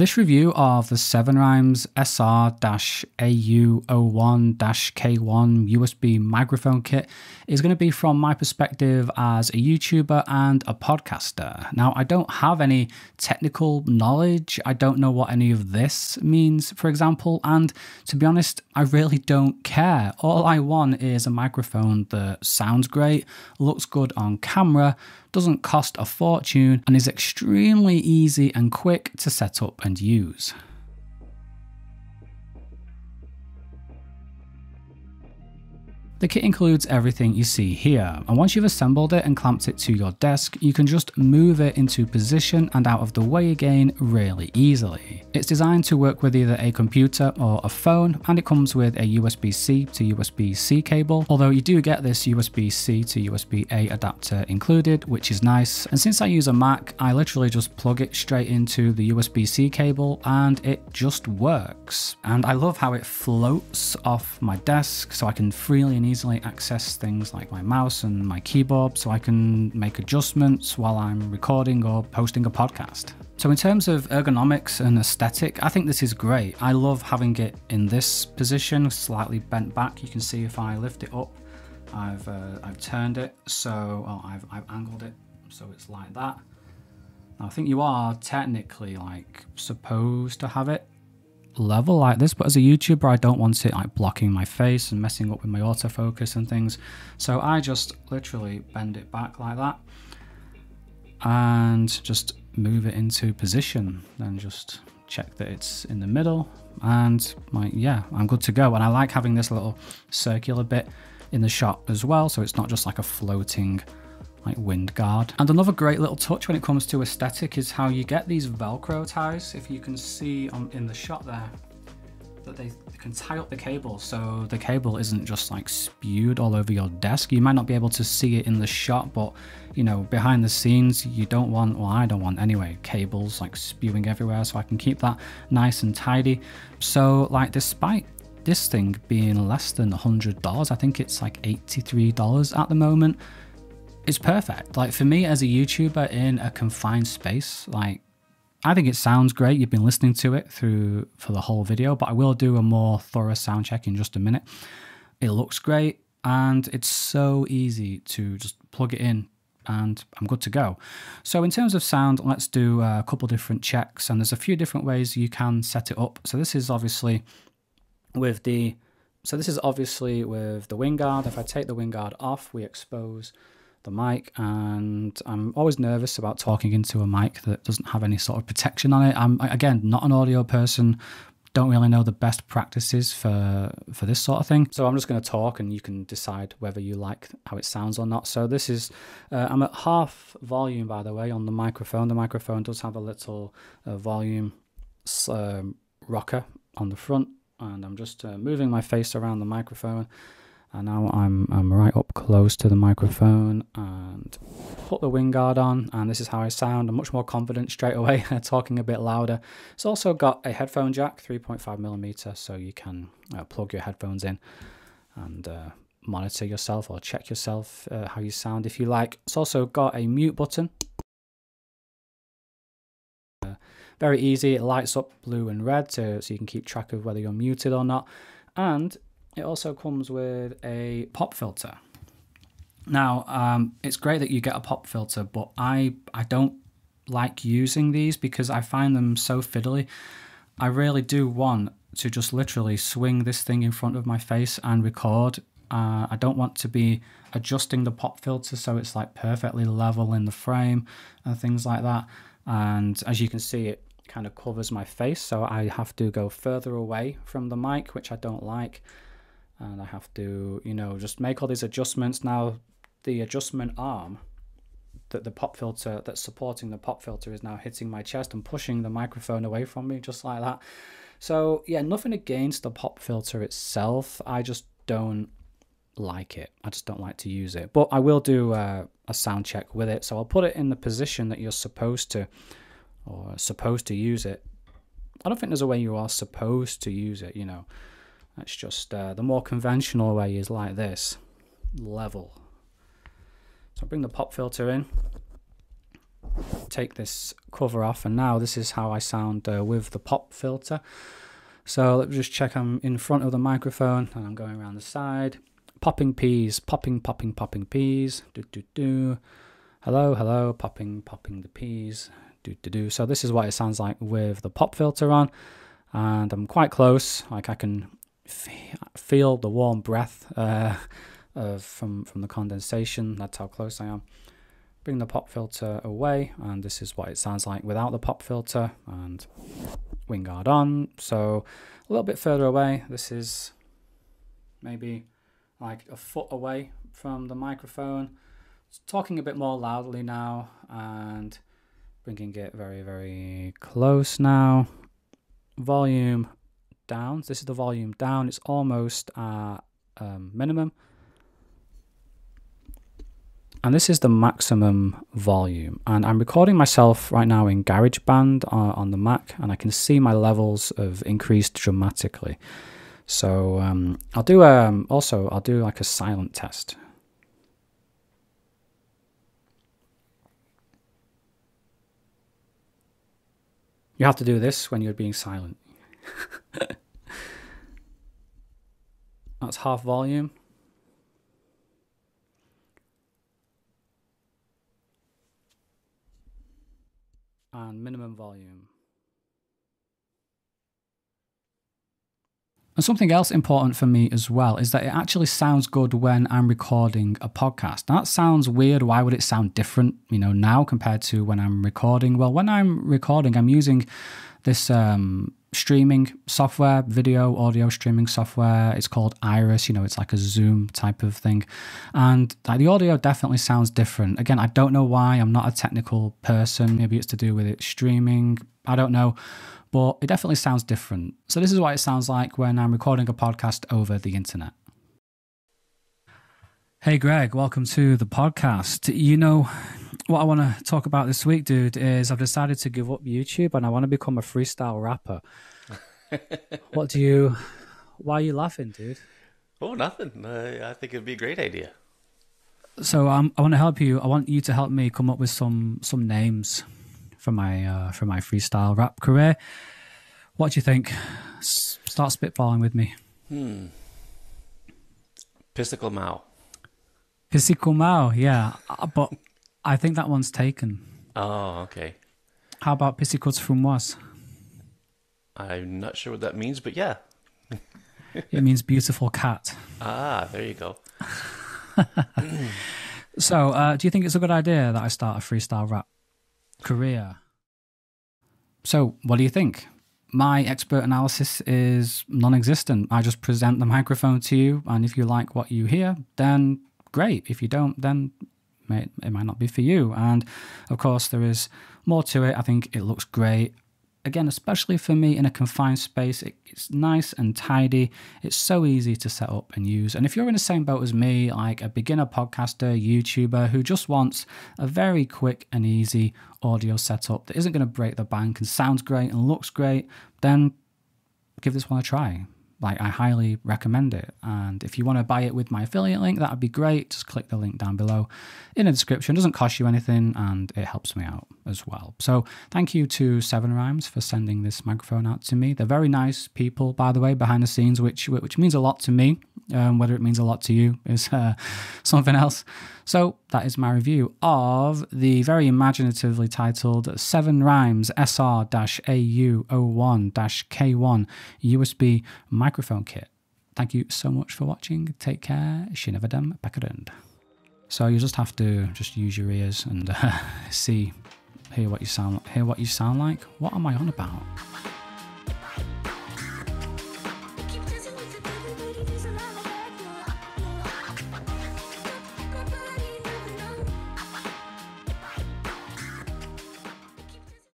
This review of the 7RYMS SR-AU01-K1 USB microphone kit is going to be from my perspective as a YouTuber and a podcaster. Now, I don't have any technical knowledge. I don't know what any of this means, for example, and to be honest, I really don't care. All I want is a microphone that sounds great, looks good on camera, doesn't cost a fortune, and is extremely easy and quick to set up and use. The kit includes everything you see here, and once you've assembled it and clamped it to your desk, you can just move it into position and out of the way again really easily. It's designed to work with either a computer or a phone, and it comes with a USB-C to USB-C cable, although you do get this USB-C to USB-A adapter included, which is nice. And since I use a Mac, I literally just plug it straight into the USB-C cable and it just works. And I love how it floats off my desk, so I can freely and easily access things like my mouse and my keyboard, so I can make adjustments while I'm recording or posting a podcast. So in terms of ergonomics and aesthetic, I think this is great. I love having it in this position, slightly bent back. You can see if I lift it up, I've turned it, so I've angled it so it's like that. Now, I think you are technically like supposed to have it level like this, but as a YouTuber I don't want it like blocking my face and messing up with my autofocus and things, so I just literally bend it back like that and just move it into position, then just check that it's in the middle, and I'm good to go. And I like having this little circular bit in the shot as well, so it's not just like a floating like wind guard. And another great little touch when it comes to aesthetic is how you get these Velcro ties. If you can see in the shot there that they can tie up the cable, so the cable isn't just like spewed all over your desk. You might not be able to see it in the shot, but you know, behind the scenes you don't want, well, I don't want anyway, cables like spewing everywhere, so I can keep that nice and tidy. So like, despite this thing being less than $100, I think it's like $83 at the moment, it's perfect. Like, for me as a YouTuber in a confined space, like, I think it sounds great. You've been listening to it for the whole video, but I will do a more thorough sound check in just a minute. It looks great, and it's so easy to just plug it in and I'm good to go. So in terms of sound, let's do a couple different checks, and there's a few different ways you can set it up. So this is obviously with the wing guard. If I take the wing guard off, we expose the mic, and I'm always nervous about talking into a mic that doesn't have any sort of protection on it. I'm, again, not an audio person, don't really know the best practices for this sort of thing, so I'm just going to talk and you can decide whether you like how it sounds or not. So this is I'm at half volume, by the way, on the microphone. The microphone does have a little volume rocker on the front, and I'm just moving my face around the microphone. And now I'm right up close to the microphone and put the wing guard on, and this is how I sound. I'm much more confident straight away, talking a bit louder. It's also got a headphone jack, 3.5mm, so you can plug your headphones in and monitor yourself or check yourself how you sound if you like. It's also got a mute button. Very easy, it lights up blue and red so you can keep track of whether you're muted or not. And it also comes with a pop filter. Now, it's great that you get a pop filter, but I don't like using these because I find them so fiddly. I really do want to just literally swing this thing in front of my face and record. I don't want to be adjusting the pop filter so it's like perfectly level in the frame and things like that. And as you can see, it kind of covers my face, so I have to go further away from the mic, which I don't like. And I have to, you know, just make all these adjustments. Now, the adjustment arm that the pop filter, that's supporting the pop filter, is now hitting my chest and pushing the microphone away from me, just like that. So yeah, nothing against the pop filter itself. I just don't like it. I just don't like to use it. But I will do a sound check with it. So I'll put it in the position that you're supposed to, or supposed to use it. I don't think there's a way you are supposed to use it, you know. That's just the more conventional way is like this, level. So bring the pop filter in. take this cover off, and now this is how I sound with the pop filter. So let's just check. I'm in front of the microphone and I'm going around the side. Popping peas, popping peas. Do do do. Hello, hello, popping the peas. Do do do. So this is what it sounds like with the pop filter on, and I'm quite close. Like I can feel the warm breath from the condensation. That's how close I am. Bring the pop filter away, and this is what it sounds like without the pop filter, and wing guard on. So a little bit further away. This is maybe like a foot away from the microphone. Talking a bit more loudly now, and bringing it very, very close now. Volume down. This is the volume down. It's almost at minimum. And this is the maximum volume. And I'm recording myself right now in GarageBand on the Mac, and I can see my levels have increased dramatically. So I'll do like a silent test. You have to do this when you're being silent. That's half volume. And minimum volume. And something else important for me as well is that it actually sounds good when I'm recording a podcast. Now, that sounds weird. Why would it sound different, now compared to when I'm recording? Well, when I'm recording, I'm using this streaming software, video audio streaming software. It's called Iris. It's like a Zoom type of thing, and the audio definitely sounds different. Again, I don't know why. I'm not a technical person. Maybe it's to do with it streaming. I don't know, but it definitely sounds different. So this is what it sounds like when I'm recording a podcast over the internet. Hey Greg, welcome to the podcast. What I want to talk about this week, dude, is I've decided to give up YouTube and I want to become a freestyle rapper. Why are you laughing, dude? Oh, nothing. I think it'd be a great idea. So I want to help you. I want you to help me come up with some names for my freestyle rap career. What do you think? Start spitballing with me. Pissicle Mao. Pissicle Mao, yeah. But I think that one's taken. Oh, okay. How about Pissicles Frumoise? I'm not sure what that means, but yeah. It means beautiful cat. Ah, there you go. So, do you think it's a good idea that I start a freestyle rap career? So, what do you think? My expert analysis is non-existent. I just present the microphone to you, and if you like what you hear, then great. If you don't, then it might not be for you. And of course, there is more to it. I think it looks great. Again, especially for me in a confined space, it's nice and tidy. It's so easy to set up and use. And if you're in the same boat as me, like a beginner podcaster, YouTuber who just wants a very quick and easy audio setup that isn't going to break the bank and sounds great and looks great, then give this one a try. Like, I highly recommend it. And if you want to buy it with my affiliate link, that would be great. Just click the link down below in the description. It doesn't cost you anything, and it helps me out as well. So thank you to 7RYMS for sending this microphone out to me. They're very nice people, by the way, behind the scenes, which means a lot to me. Whether it means a lot to you is something else. So that is my review of the very imaginatively titled 7RYMS SR-AU01-K1 USB microphone kit. Thank you so much for watching. Take care. Shinavadam Pakarund. So you just have to use your ears and hear what you sound like. What am I on about?